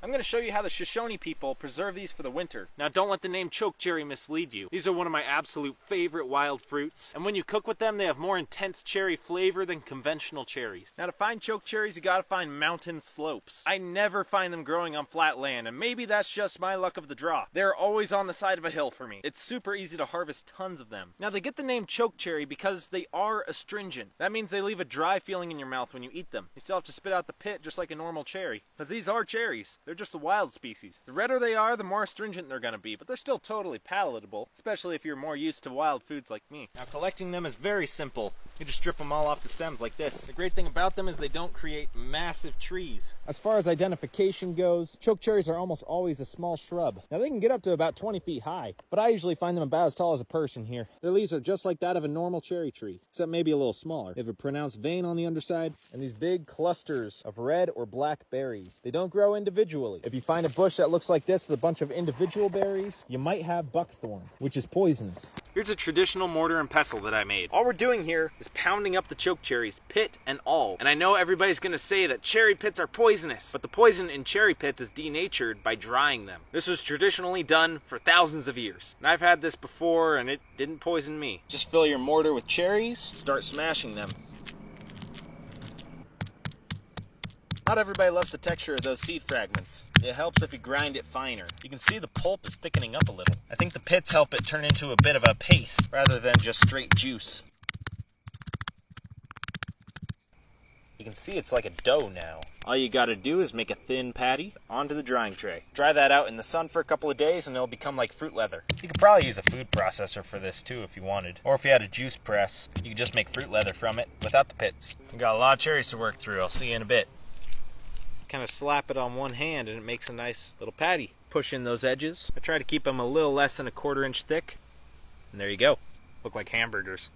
I'm going to show you how the Shoshone people preserve these for the winter. Now don't let the name chokecherry mislead you. These are one of my absolute favorite wild fruits, and when you cook with them they have more intense cherry flavor than conventional cherries. Now to find chokecherries you gotta find mountain slopes. I never find them growing on flat land, and maybe that's just my luck of the draw. They're always on the side of a hill for me. It's super easy to harvest tons of them. Now they get the name chokecherry because they are astringent. That means they leave a dry feeling in your mouth when you eat them. You still have to spit out the pit just like a normal cherry. Because these are cherries. They're just the wild species. The redder they are, the more astringent they're gonna be, but they're still totally palatable, especially if you're more used to wild foods like me. Now collecting them is very simple. You just strip them all off the stems like this. The great thing about them is they don't create massive trees. As far as identification goes, chokecherries are almost always a small shrub. Now they can get up to about 20 feet high, but I usually find them about as tall as a person here. Their leaves are just like that of a normal cherry tree, except maybe a little smaller. They have a pronounced vein on the underside, and these big clusters of red or black berries. They don't grow individually. If you find a bush that looks like this with a bunch of individual berries, you might have buckthorn, which is poisonous. Here's a traditional mortar and pestle that I made. All we're doing here is pounding up the chokecherries, pit and all. And I know everybody's gonna say that cherry pits are poisonous, but the poison in cherry pits is denatured by drying them. This was traditionally done for thousands of years. And I've had this before and it didn't poison me. Just fill your mortar with cherries, start smashing them. Not everybody loves the texture of those seed fragments. It helps if you grind it finer. You can see the pulp is thickening up a little. I think the pits help it turn into a bit of a paste rather than just straight juice. You can see it's like a dough now. All you gotta do is make a thin patty onto the drying tray. Dry that out in the sun for a couple of days and it'll become like fruit leather. You could probably use a food processor for this too if you wanted. Or if you had a juice press, you could just make fruit leather from it without the pits. We got a lot of cherries to work through. I'll see you in a bit. Kind of slap it on one hand and it makes a nice little patty. Push in those edges. I try to keep them a little less than a 1/4 inch thick. And there you go. Look like hamburgers.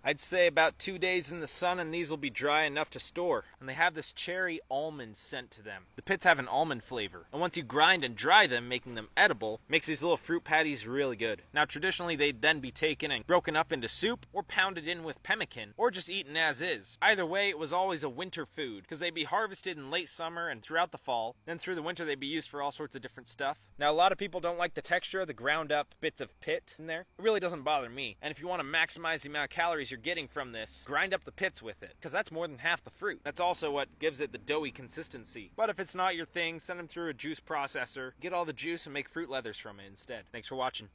I'd say about 2 days in the sun and these will be dry enough to store. And they have this cherry almond scent to them. The pits have an almond flavor. And once you grind and dry them, making them edible, makes these little fruit patties really good. Now traditionally they'd then be taken and broken up into soup or pounded in with pemmican or just eaten as is. Either way, it was always a winter food because they'd be harvested in late summer and throughout the fall. Then through the winter they'd be used for all sorts of different stuff. Now a lot of people don't like the texture of the ground up bits of pit in there. It really doesn't bother me. And if you want to maximize the amount of calories you're getting from this, grind up the pits with it, because that's more than half the fruit. That's also what gives it the doughy consistency. But if it's not your thing, send them through a juice processor, get all the juice and make fruit leathers from it instead. Thanks for watching.